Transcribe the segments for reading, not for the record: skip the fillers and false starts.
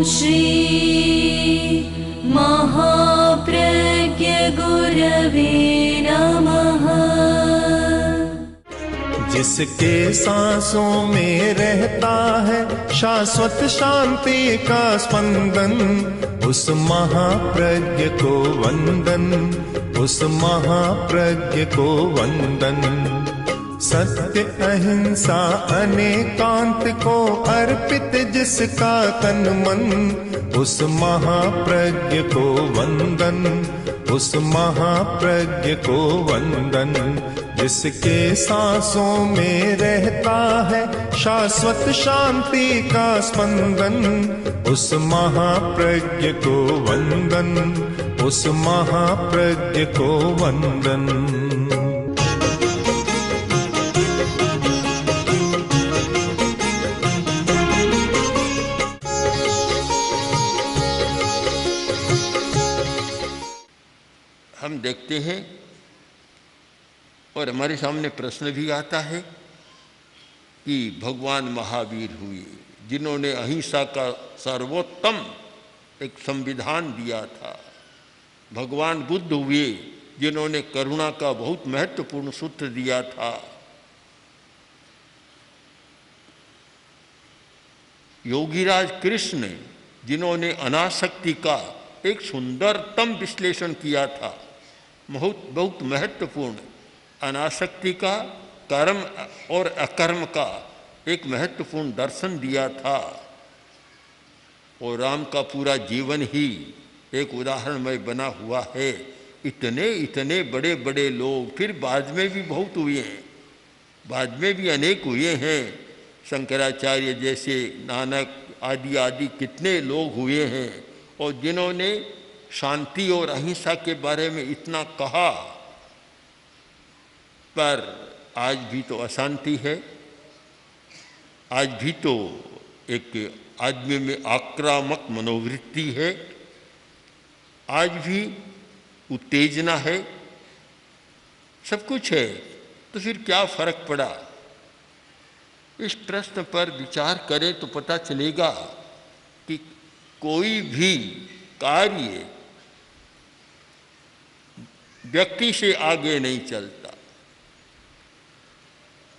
श्री महाप्रज्ञ गुरवे नमः। जिसके सांसों में रहता है शाश्वत शांति का स्पंदन, उस महाप्रज्ञ को वंदन, उस महाप्रज्ञ को वंदन। सत्य अहिंसा अनेकांत को अर्पित जिसका तन मन, उस महाप्रज्ञ को वंदन, उस महाप्रज्ञ को वंदन। जिसके सांसों में रहता है शाश्वत शांति का स्पंदन, उस महाप्रज्ञ को वंदन, उस महाप्रज्ञ को वंदन। हम देखते हैं और हमारे सामने प्रश्न भी आता है कि भगवान महावीर हुए जिन्होंने अहिंसा का सर्वोत्तम एक संविधान दिया था। भगवान बुद्ध हुए जिन्होंने करुणा का बहुत महत्वपूर्ण सूत्र दिया था। योगीराज कृष्ण जिन्होंने अनासक्ति का एक सुंदरतम विश्लेषण किया था, बहुत महत्वपूर्ण अनासक्ति का, कर्म और अकर्म का एक महत्वपूर्ण दर्शन दिया था। और राम का पूरा जीवन ही एक उदाहरणमय बना हुआ है। इतने इतने बड़े बड़े लोग फिर बाद में भी बहुत हुए हैं, बाद में भी अनेक हुए हैं। शंकराचार्य जैसे, नानक आदि आदि कितने लोग हुए हैं और जिन्होंने शांति और अहिंसा के बारे में इतना कहा, पर आज भी तो अशांति है। आज भी तो एक आदमी में आक्रामक मनोवृत्ति है, आज भी उत्तेजना है, सब कुछ है। तो फिर क्या फर्क पड़ा? इस प्रश्न पर विचार करें तो पता चलेगा कि कोई भी कार्य व्यक्ति से आगे नहीं चलता।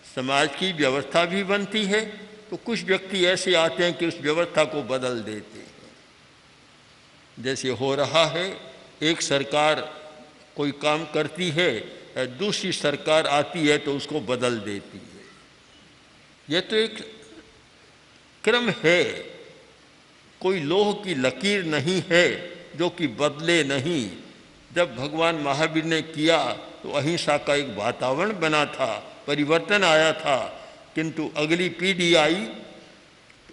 समाज की व्यवस्था भी बनती है तो कुछ व्यक्ति ऐसे आते हैं कि उस व्यवस्था को बदल देते हैं। जैसे हो रहा है, एक सरकार कोई काम करती है, दूसरी सरकार आती है तो उसको बदल देती है। यह तो एक क्रम है, कोई लोह की लकीर नहीं है जो कि बदले नहीं। जब भगवान महावीर ने किया तो अहिंसा का एक वातावरण बना था, परिवर्तन आया था, किंतु अगली पीढ़ी आई,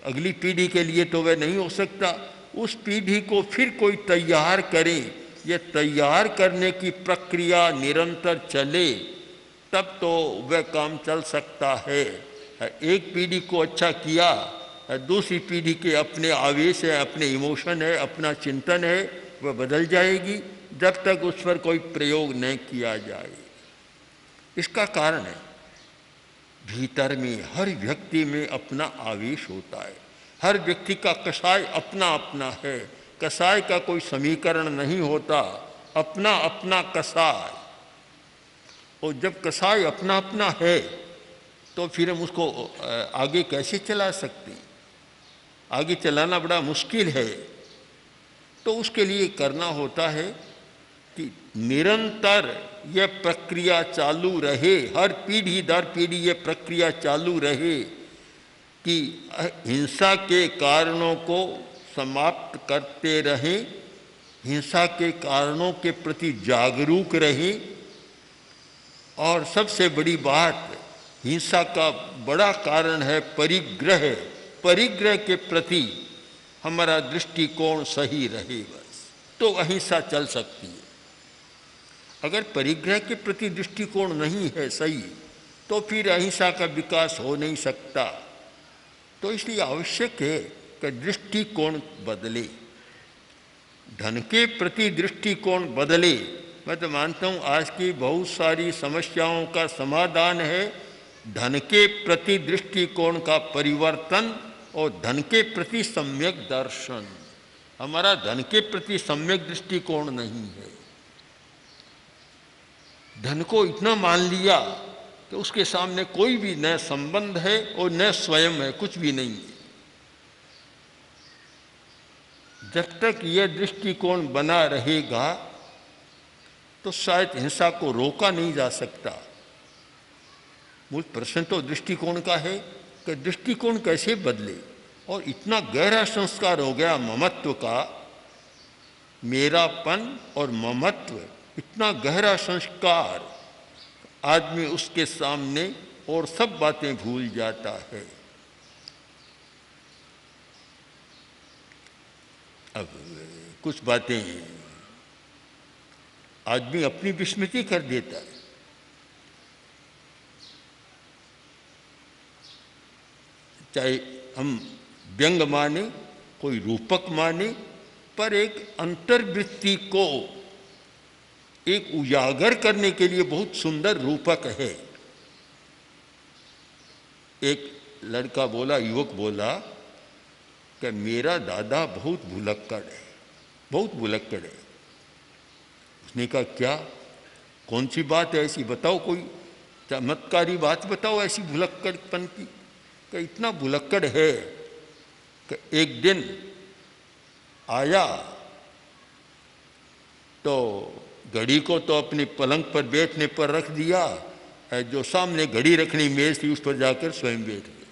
अगली पीढ़ी के लिए तो वह नहीं हो सकता। उस पीढ़ी को फिर कोई तैयार करे, ये तैयार करने की प्रक्रिया निरंतर चले, तब तो वह काम चल सकता है। एक पीढ़ी को अच्छा किया, दूसरी पीढ़ी के अपने आवेश है, अपने इमोशन है, अपना चिंतन है, वह बदल जाएगी जब तक उस पर कोई प्रयोग नहीं किया जाए। इसका कारण है भीतर में हर व्यक्ति में अपना आवेश होता है। हर व्यक्ति का कषाय अपना अपना है, कषाय का कोई समीकरण नहीं होता, अपना अपना कषाय। और जब कषाय अपना अपना है तो फिर हम उसको आगे कैसे चला सकते हैं? आगे चलाना बड़ा मुश्किल है। तो उसके लिए करना होता है कि निरंतर यह प्रक्रिया चालू रहे, हर पीढ़ी दर पीढ़ी यह प्रक्रिया चालू रहे कि हिंसा के कारणों को समाप्त करते रहें, हिंसा के कारणों के प्रति जागरूक रहें। और सबसे बड़ी बात, हिंसा का बड़ा कारण है परिग्रह। परिग्रह के प्रति हमारा दृष्टिकोण सही रहे, बस तो अहिंसा चल सकती है। अगर परिग्रह के प्रति दृष्टिकोण नहीं है सही, तो फिर अहिंसा का विकास हो नहीं सकता। तो इसलिए आवश्यक है कि दृष्टिकोण बदले, धन के प्रति दृष्टिकोण बदले। मैं तो मानता हूँ आज की बहुत सारी समस्याओं का समाधान है धन के प्रति दृष्टिकोण का परिवर्तन और धन के प्रति सम्यक दर्शन। हमारा धन के प्रति सम्यक दृष्टिकोण नहीं है। धन को इतना मान लिया कि उसके सामने कोई भी न संबंध है और न स्वयं है, कुछ भी नहीं है। जब तक यह दृष्टिकोण बना रहेगा तो शायद हिंसा को रोका नहीं जा सकता। मूल प्रश्न तो दृष्टिकोण का है कि दृष्टिकोण कैसे बदले। और इतना गहरा संस्कार हो गया ममत्व का, मेरापन और ममत्व, इतना गहरा संस्कार, आदमी उसके सामने और सब बातें भूल जाता है। अब कुछ बातें आदमी अपनी विस्मृति कर देता है। चाहे हम व्यंग माने, कोई रूपक माने, पर एक अंतर्वृत्ति को एक उजागर करने के लिए बहुत सुंदर रूपक है। एक लड़का बोला, युवक बोला कि मेरा दादा बहुत भुलक्कड़ है, बहुत भुलक्कड़ है। उसने कहा क्या, कौन सी बात है ऐसी, बताओ कोई चमत्कारी बात बताओ ऐसी भुलक्कड़पन की। कि इतना भुलक्कड़ है कि एक दिन आया तो घड़ी को तो अपने पलंग पर बैठने पर रख दिया, जो सामने घड़ी रखनी मेज थी उस पर जाकर स्वयं बैठ गया।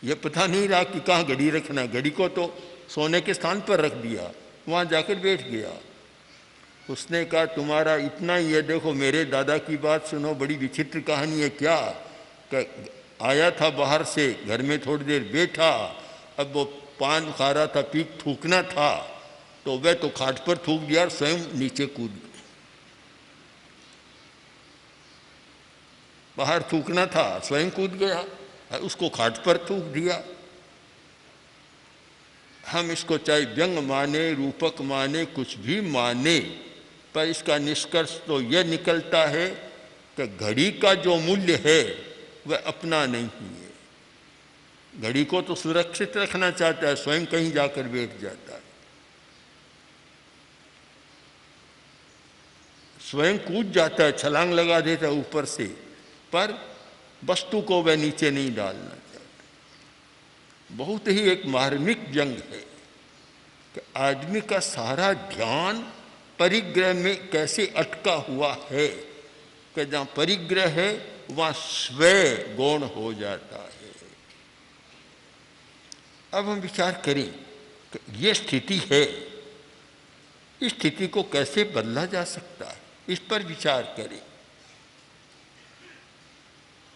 ये पता नहीं रहा कि कहाँ घड़ी रखना, घड़ी को तो सोने के स्थान पर रख दिया, वहाँ जाकर बैठ गया। उसने कहा तुम्हारा इतना ही है, देखो मेरे दादा की बात सुनो, बड़ी विचित्र कहानी है। क्या, आया था बाहर से, घर में थोड़ी देर बैठा, अब वो पान खा रहा था, पीक थूकना था, तो वह तो खाट पर थूक दिया और स्वयं नीचे कूद गया। बाहर थूकना था, स्वयं कूद गया, उसको खाट पर थूक दिया। हम इसको चाहे व्यंग माने, रूपक माने, कुछ भी माने, पर इसका निष्कर्ष तो यह निकलता है कि घड़ी का जो मूल्य है वह अपना नहीं है। घड़ी को तो सुरक्षित रखना चाहता है, स्वयं कहीं जाकर बैठ जाता है, स्वयं कूद जाता है, छलांग लगा देता है ऊपर से, पर वस्तु को वह नीचे नहीं डालना चाहता। बहुत ही एक मार्मिक व्यंग है कि आदमी का सारा ध्यान परिग्रह में कैसे अटका हुआ है कि जहाँ परिग्रह है वहाँ स्वयं गौण हो जाता है। अब हम विचार करें कि ये स्थिति है, इस स्थिति को कैसे बदला जा सकता है, इस पर विचार करें।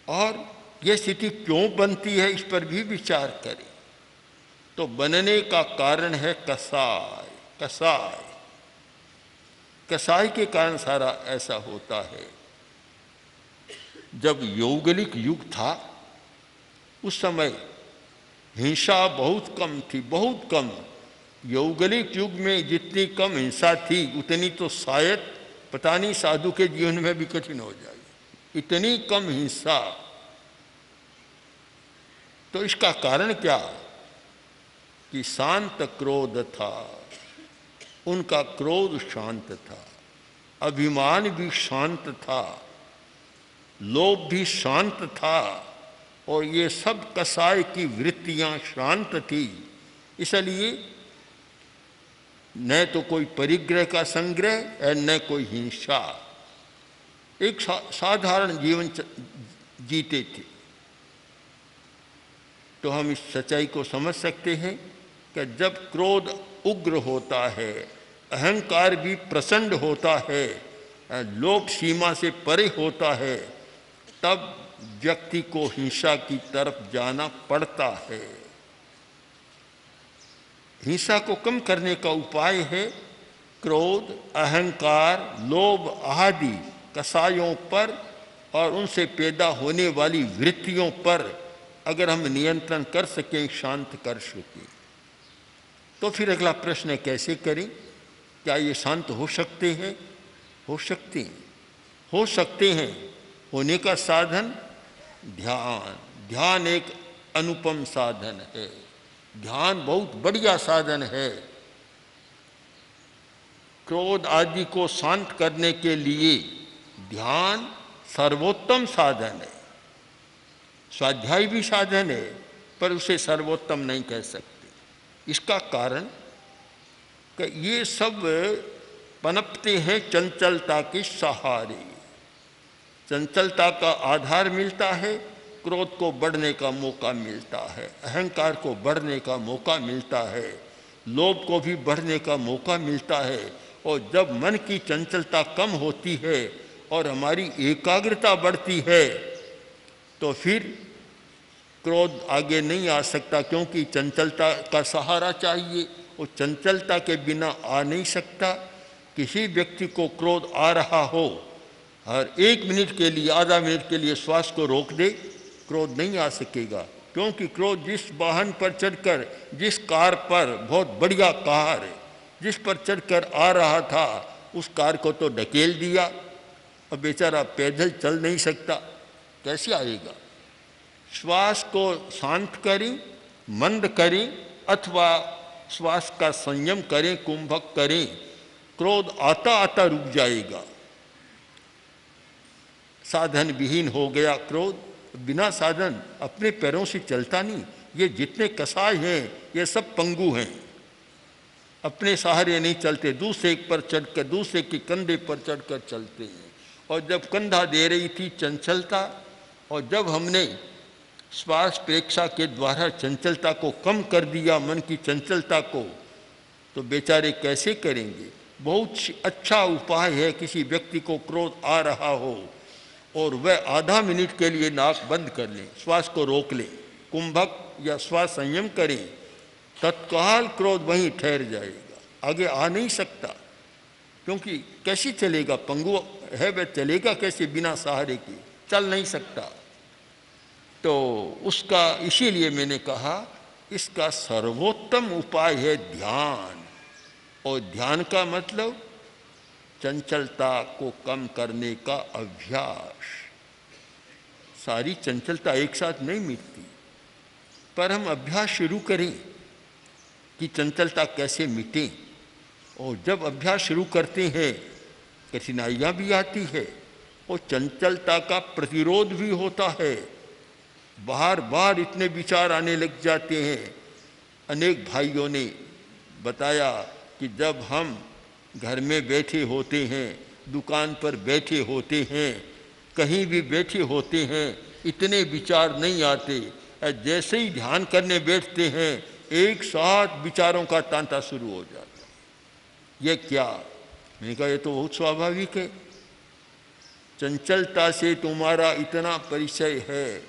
और यह स्थिति क्यों बनती है इस पर भी विचार करें। तो बनने का कारण है कसाय। कसाय कसाय के कारण सारा ऐसा होता है। जब यौगलिक युग था उस समय हिंसा बहुत कम थी, बहुत कम। यौगलिक युग में जितनी कम हिंसा थी उतनी तो शायद पता नहीं साधु के जीवन में भी कठिन हो जाएगी, इतनी कम हिंसा। तो इसका कारण क्या कि शांत क्रोध था, उनका क्रोध शांत था, अभिमान भी शांत था, लोभ भी शांत था, और ये सब कसाय की वृत्तियां शांत थी। इसलिए न तो कोई परिग्रह का संग्रह और न कोई हिंसा, एक साधारण जीवन जीते थे। तो हम इस सच्चाई को समझ सकते हैं कि जब क्रोध उग्र होता है, अहंकार भी प्रचंड होता है, लोभ सीमा से परे होता है, तब व्यक्ति को हिंसा की तरफ जाना पड़ता है। हिंसा को कम करने का उपाय है क्रोध, अहंकार, लोभ आदि कसायों पर और उनसे पैदा होने वाली वृत्तियों पर अगर हम नियंत्रण कर सकें, शांत कर सकें। तो फिर अगला प्रश्न है कैसे करें? क्या ये शांत हो सकते हैं? हो सकते हैं, हो सकते हैं। होने का साधन ध्यान। ध्यान एक अनुपम साधन है। ध्यान बहुत बढ़िया साधन है। क्रोध आदि को शांत करने के लिए ध्यान सर्वोत्तम साधन है। स्वाध्याय भी साधन है, पर उसे सर्वोत्तम नहीं कह सकते। इसका कारण कि ये सब पनपते हैं चंचलता के सहारे। चंचलता का आधार मिलता है, क्रोध को बढ़ने का मौका मिलता है, अहंकार को बढ़ने का मौका मिलता है, लोभ को भी बढ़ने का मौका मिलता है। और जब मन की चंचलता कम होती है और हमारी एकाग्रता बढ़ती है तो फिर क्रोध आगे नहीं आ सकता, क्योंकि चंचलता का सहारा चाहिए। वो चंचलता के बिना आ नहीं सकता। किसी व्यक्ति को क्रोध आ रहा हो, हर 1 मिनट के लिए, आधा मिनट के लिए श्वास को रोक दे, क्रोध नहीं आ सकेगा। क्योंकि क्रोध जिस वाहन पर चढ़कर, जिस कार पर, बहुत बढ़िया कार है, जिस पर चढ़कर आ रहा था, उस कार को तो ढकेल दिया। अब बेचारा पैदल चल नहीं सकता, कैसे आएगा? श्वास को शांत करें, मंद करें, अथवा श्वास का संयम करें, कुंभक करें, क्रोध आता आता रुक जाएगा। साधन विहीन हो गया क्रोध। बिना साधन अपने पैरों से चलता नहीं। ये जितने कसाई हैं ये सब पंगु हैं, अपने सहारे नहीं चलते, दूसरे पर चढ़कर, दूसरे के कंधे पर चढ़कर चलते हैं। और जब कंधा दे रही थी चंचलता, और जब हमने श्वास प्रेक्षा के द्वारा चंचलता को कम कर दिया, मन की चंचलता को, तो बेचारे कैसे करेंगे? बहुत अच्छा उपाय है। किसी व्यक्ति को क्रोध आ रहा हो और वह आधा मिनट के लिए नाक बंद कर लें, श्वास को रोक लें, कुंभक या श्वास संयम करें, तत्काल क्रोध वहीं ठहर जाएगा, आगे आ नहीं सकता। क्योंकि कैसे चलेगा? पंगु है वह, चलेगा कैसे बिना सहारे के? चल नहीं सकता। तो उसका, इसीलिए मैंने कहा इसका सर्वोत्तम उपाय है ध्यान। और ध्यान का मतलब चंचलता को कम करने का अभ्यास। सारी चंचलता एक साथ नहीं मिटती, पर हम अभ्यास शुरू करें कि चंचलता कैसे मिटे। और जब अभ्यास शुरू करते हैं कठिनाइयाँ भी आती है और चंचलता का प्रतिरोध भी होता है। बार बार इतने विचार आने लग जाते हैं। अनेक भाइयों ने बताया कि जब हम घर में बैठे होते हैं, दुकान पर बैठे होते हैं, कहीं भी बैठे होते हैं, इतने विचार नहीं आते। जैसे ही ध्यान करने बैठते हैं एक साथ विचारों का तांता शुरू हो जाता। ये क्या? मैंने कहा ये तो बहुत स्वाभाविक है। चंचलता से तुम्हारा इतना परिचय है,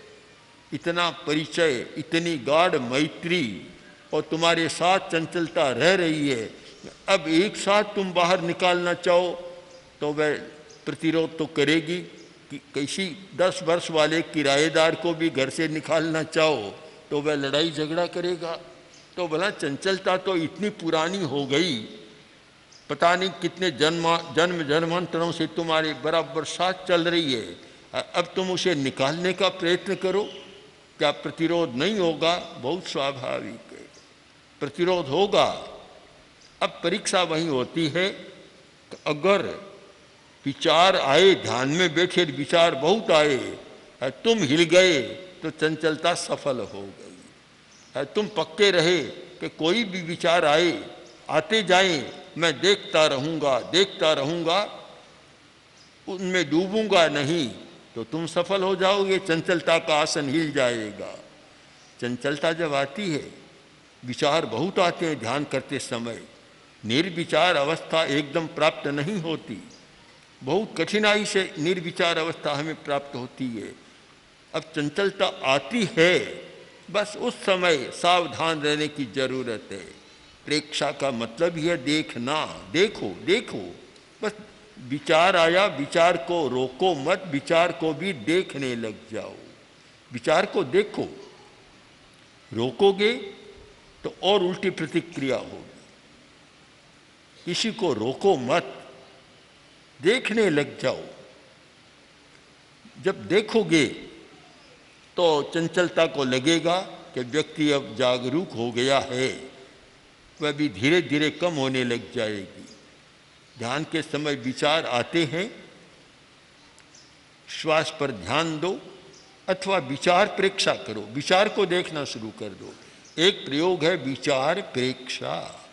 इतना परिचय, इतनी गाढ़ मैत्री, और तुम्हारे साथ चंचलता रह रही है। अब एक साथ तुम बाहर निकालना चाहो तो वह प्रतिरोध तो करेगी। कि किसी 10 वर्ष वाले किराएदार को भी घर से निकालना चाहो तो वह लड़ाई झगड़ा करेगा। तो भला चंचलता तो इतनी पुरानी हो गई, पता नहीं कितने जन्मांतरों से तुम्हारे बराबर साथ चल रही है। अब तुम उसे निकालने का प्रयत्न करो, क्या प्रतिरोध नहीं होगा? बहुत स्वाभाविक है, प्रतिरोध होगा। अब परीक्षा वही होती है कि अगर विचार आए, ध्यान में बैठे विचार बहुत आए, तुम हिल गए तो चंचलता सफल हो गई। तुम पक्के रहे कि कोई भी विचार आए, आते जाएं, मैं देखता रहूँगा, उनमें डूबूंगा नहीं, तो तुम सफल हो जाओगे। चंचलता का आसन हिल जाएगा। चंचलता जब आती है, विचार बहुत आते हैं ध्यान करते समय, निर्विचार अवस्था एकदम प्राप्त नहीं होती, बहुत कठिनाई से निर्विचार अवस्था हमें प्राप्त होती है। अब चंचलता आती है, बस उस समय सावधान रहने की जरूरत है। प्रेक्षा का मतलब यह देखना, देखो, बस विचार आया, विचार को रोको मत, विचार को भी देखने लग जाओ। विचार को देखो, रोकोगे तो और उल्टी प्रतिक्रिया होगी। किसी को रोको मत, देखने लग जाओ। जब देखोगे तो चंचलता को लगेगा कि व्यक्ति अब जागरूक हो गया है वह भी धीरे धीरे कम होने लग जाएगी। ध्यान के समय विचार आते हैं, श्वास पर ध्यान दो अथवा विचार प्रेक्षा करो, विचार को देखना शुरू कर दो। एक प्रयोग है विचार प्रेक्षा।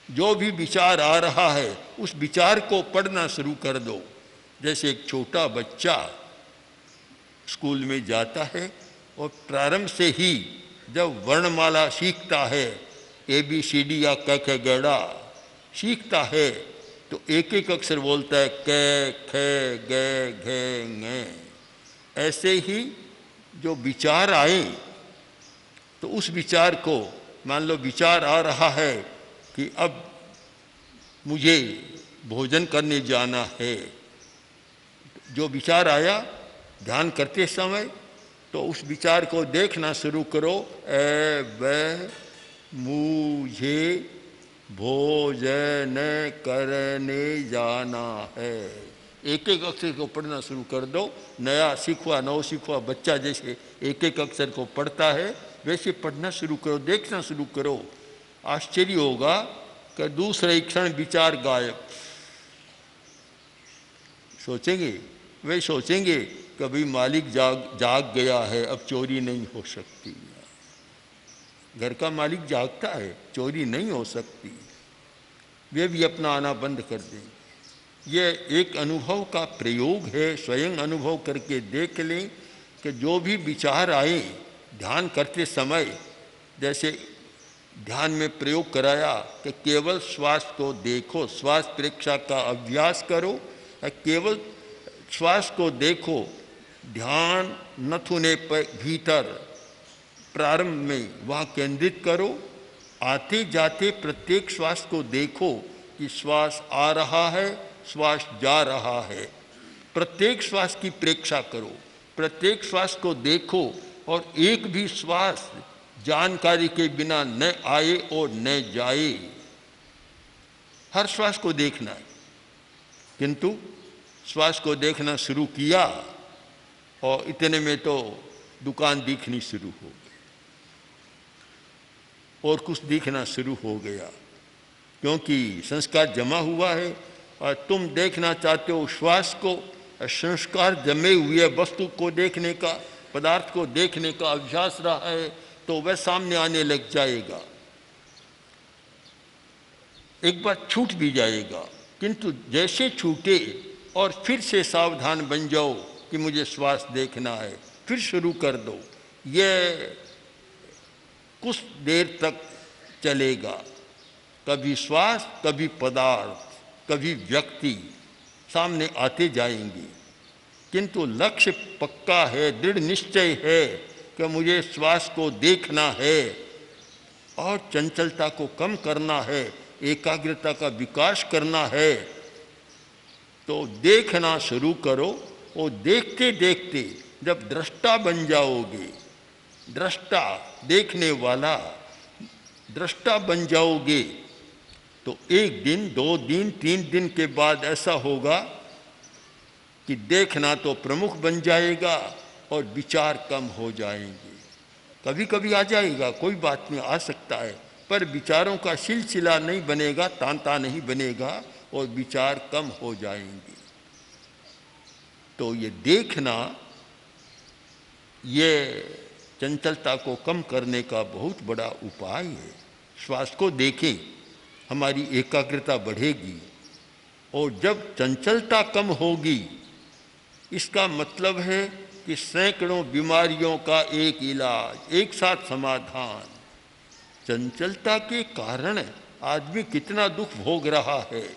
जो भी विचार आ रहा है उस विचार को पढ़ना शुरू कर दो। जैसे एक छोटा बच्चा स्कूल में जाता है और प्रारंभ से ही जब वर्णमाला सीखता है, ABCD या क ख ग सीखता है, तो एक एक अक्षर बोलता है, क ख ग घ ङ। ऐसे ही जो विचार आए तो उस विचार को, मान लो विचार आ रहा है कि अब मुझे भोजन करने जाना है, जो विचार आया ध्यान करते समय तो उस विचार को देखना शुरू करो, वह मुझे भोजन करने जाना है। एक एक अक्षर को पढ़ना शुरू कर दो। नया सीखवा नव सीखवा बच्चा जैसे एक एक अक्षर को पढ़ता है वैसे पढ़ना शुरू करो, देखना शुरू करो। आश्चर्य होगा कि दूसरे ही क्षण विचार गायब। सोचेंगे, वे सोचेंगे कभी मालिक जाग गया है, अब चोरी नहीं हो सकती। घर का मालिक जागता है, चोरी नहीं हो सकती। वे भी अपना आना बंद कर देंगे। यह एक अनुभव का प्रयोग है, स्वयं अनुभव करके देख लें कि जो भी विचार आए ध्यान करते समय, जैसे ध्यान में प्रयोग कराया कि केवल श्वास को देखो, श्वास प्रेक्षा का अभ्यास करो, केवल श्वास को देखो, ध्यान नथुने पर भीतर प्रारंभ में वहाँ केंद्रित करो। आते जाते प्रत्येक श्वास को देखो कि श्वास आ रहा है, श्वास जा रहा है। प्रत्येक श्वास की प्रेक्षा करो, प्रत्येक श्वास को देखो और एक भी श्वास जानकारी के बिना न आए और न जाए। हर श्वास को देखना है। किंतु श्वास को देखना शुरू किया और इतने में तो दुकान दिखनी शुरू हो गई और कुछ दिखना शुरू हो गया, क्योंकि संस्कार जमा हुआ है और तुम देखना चाहते हो श्वास को। संस्कार जमे हुए वस्तु को देखने का, पदार्थ को देखने का अभ्यास रहा है तो वह सामने आने लग जाएगा। एक बार छूट भी जाएगा, किंतु जैसे छूटे और फिर से सावधान बन जाओ कि मुझे श्वास देखना है, फिर शुरू कर दो। यह कुछ देर तक चलेगा। कभी श्वास, कभी पदार्थ, कभी व्यक्ति सामने आते जाएंगे, किंतु लक्ष्य पक्का है, दृढ़ निश्चय है कि मुझे श्वास को देखना है और चंचलता को कम करना है, एकाग्रता का विकास करना है। तो देखना शुरू करो और देखते देखते जब दृष्टा बन जाओगे, दृष्टा देखने वाला दृष्टा बन जाओगे, तो एक दिन, 2 दिन, 3 दिन के बाद ऐसा होगा कि देखना तो प्रमुख बन जाएगा और विचार कम हो जाएंगे। कभी कभी आ जाएगा, कोई बात नहीं, आ सकता है, पर विचारों का सिलसिला नहीं बनेगा, तांता नहीं बनेगा और विचार कम हो जाएंगे। तो ये देखना, ये चंचलता को कम करने का बहुत बड़ा उपाय है। श्वास को देखें, हमारी एकाग्रता बढ़ेगी और जब चंचलता कम होगी, इसका मतलब है कि सैकड़ों बीमारियों का एक इलाज, एक साथ समाधान। चंचलता के कारण आदमी कितना दुख भोग रहा है,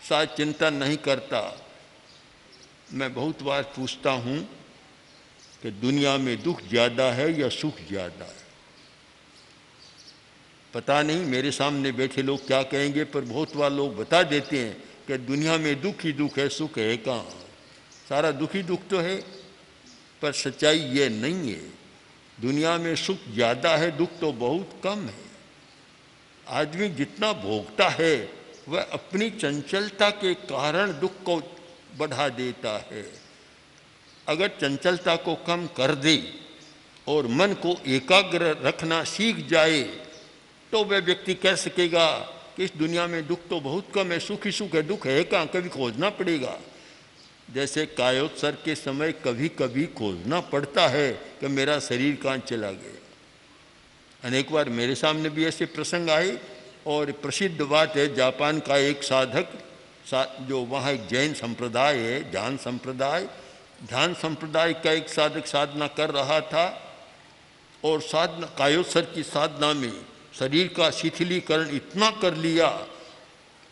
शायद चिंता नहीं करता। मैं बहुत बार पूछता हूँ कि दुनिया में दुख ज़्यादा है या सुख ज़्यादा है। पता नहीं मेरे सामने बैठे लोग क्या कहेंगे, पर बहुत बार लोग बता देते हैं कि दुनिया में दुख ही दुख है, सुख है कहाँ। सारा दुख ही दुख तो है, पर सच्चाई ये नहीं है। दुनिया में सुख ज़्यादा है, दुख तो बहुत कम है। आदमी जितना भोगता है वह अपनी चंचलता के कारण दुख को बढ़ा देता है। अगर चंचलता को कम कर दे और मन को एकाग्र रखना सीख जाए तो वह व्यक्ति कह सकेगा कि इस दुनिया में दुख तो बहुत कम है, सुख ही सुख है, दुख है कहाँ, कभी खोजना पड़ेगा। जैसे कायोत्सर्ग के समय कभी कभी खोजना पड़ता है कि मेरा शरीर कहाँ चला गया। अनेक बार मेरे सामने भी ऐसे प्रसंग आए। और प्रसिद्ध बात है, जापान का एक साधक जो वहाँ एक जैन संप्रदाय है, ध्यान संप्रदाय का एक साधक साधना कर रहा था और साधना कायोत्सर्ग की साधना में शरीर का शिथिलीकरण इतना कर लिया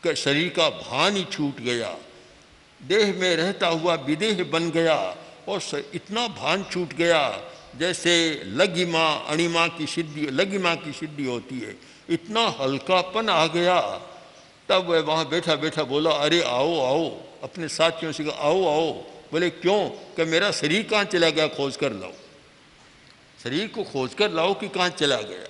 कि शरीर का भान ही छूट गया, देह में रहता हुआ विदेह बन गया और इतना भान छूट गया जैसे लघिमा अणिमा की सिद्धि होती है, इतना हल्कापन आ गया। तब वह वहाँ बैठा बैठा बोला, अरे आओ आओ, अपने साथियों से कहा आओ आओ। बोले क्यों? कि मेरा शरीर कहाँ चला गया, खोज कर लाओ, शरीर को खोज कर लाओ कि कहाँ चला गया।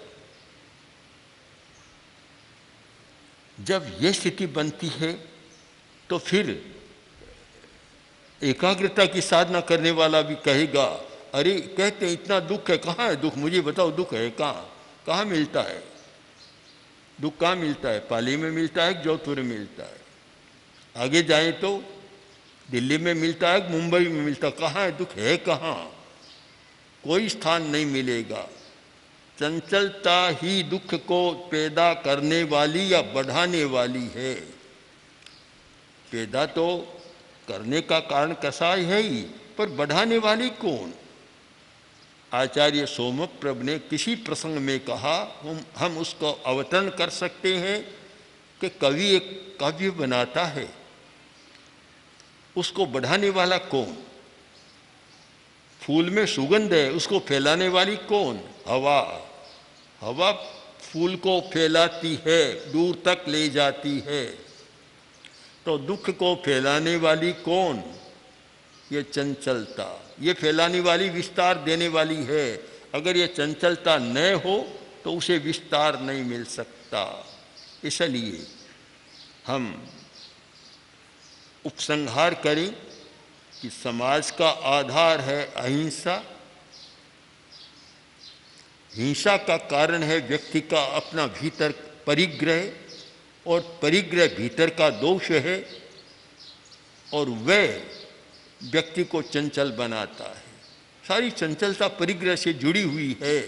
जब ये स्थिति बनती है तो फिर एकाग्रता की साधना करने वाला भी कहेगा, अरे कहते हैं इतना दुख है, कहाँ है दुख, मुझे बताओ दुख है कहाँ, कहाँ मिलता है दुख, कहाँ मिलता है, पाली में मिलता है, जोधपुर में मिलता है, आगे जाए तो दिल्ली में मिलता है, मुंबई में मिलता है, कहाँ है दुख, है कहाँ, कोई स्थान नहीं मिलेगा। चंचलता ही दुख को पैदा करने वाली या बढ़ाने वाली है। पैदा तो करने का कारण कसाय है ही, पर बढ़ाने वाली कौन? आचार्य सोमप्रभ ने किसी प्रसंग में कहा, हम उसको अवतरण कर सकते हैं कि कवि एक काव्य बनाता है, उसको बढ़ाने वाला कौन? फूल में सुगंध है, उसको फैलाने वाली कौन? हवा। हवा फूल को फैलाती है, दूर तक ले जाती है। तो दुख को फैलाने वाली कौन? ये चंचलता, ये फैलाने वाली, विस्तार देने वाली है। अगर ये चंचलता न हो तो उसे विस्तार नहीं मिल सकता। इसलिए हम उपसंहार करें कि समाज का आधार है अहिंसा। हिंसा का कारण है व्यक्ति का अपना भीतर परिग्रह, और परिग्रह भीतर का दोष है और वह व्यक्ति को चंचल बनाता है। सारी चंचलता परिग्रह से जुड़ी हुई है।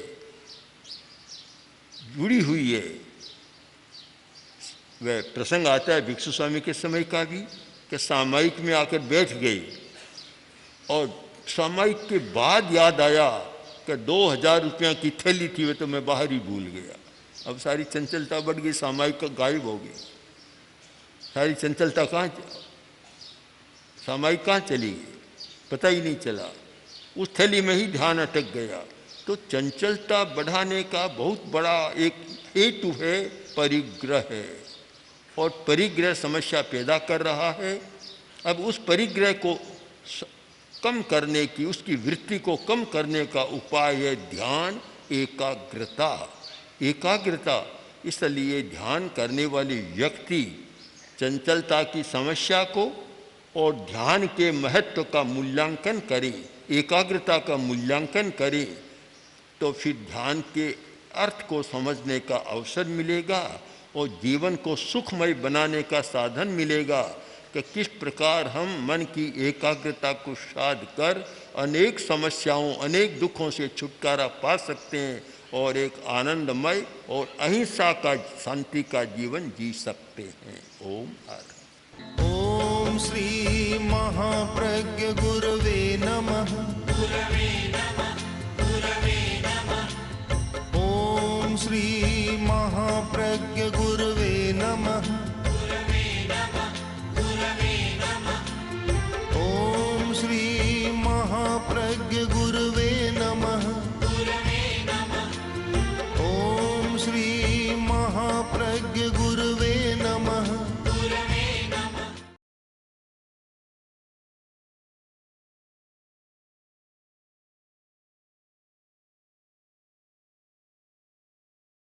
वह प्रसंग आता है भिक्षु स्वामी के समय का भी कि सामायिक में आकर बैठ गई और सामायिक के बाद याद आया कि 2000 रुपया की थैली थी, वह तो मैं बाहर ही भूल गया। अब सारी चंचलता बढ़ गई, सामायिक का गायब हो गई, सारी चंचलता कहाँ, सामायिक कहाँ चली गई, पता ही नहीं चला, उस थैली में ही ध्यान अटक गया। तो चंचलता बढ़ाने का बहुत बड़ा एक हेतु है परिग्रह है, और परिग्रह समस्या पैदा कर रहा है। अब उस परिग्रह को कम करने की, उसकी वृत्ति को कम करने का उपाय है ध्यान, एकाग्रता। एकाग्रता, इसलिए ध्यान करने वाले व्यक्ति चंचलता की समस्या को और ध्यान के महत्व का मूल्यांकन करें, एकाग्रता का मूल्यांकन करें, तो फिर ध्यान के अर्थ को समझने का अवसर मिलेगा और जीवन को सुखमय बनाने का साधन मिलेगा कि किस प्रकार हम मन की एकाग्रता को साध कर अनेक समस्याओं, अनेक दुखों से छुटकारा पा सकते हैं और एक आनंदमय और अहिंसा का, शांति का जीवन जी सकते हैं। ओम हर। ओम श्री महाप्रज्ञ गुरवे नमः।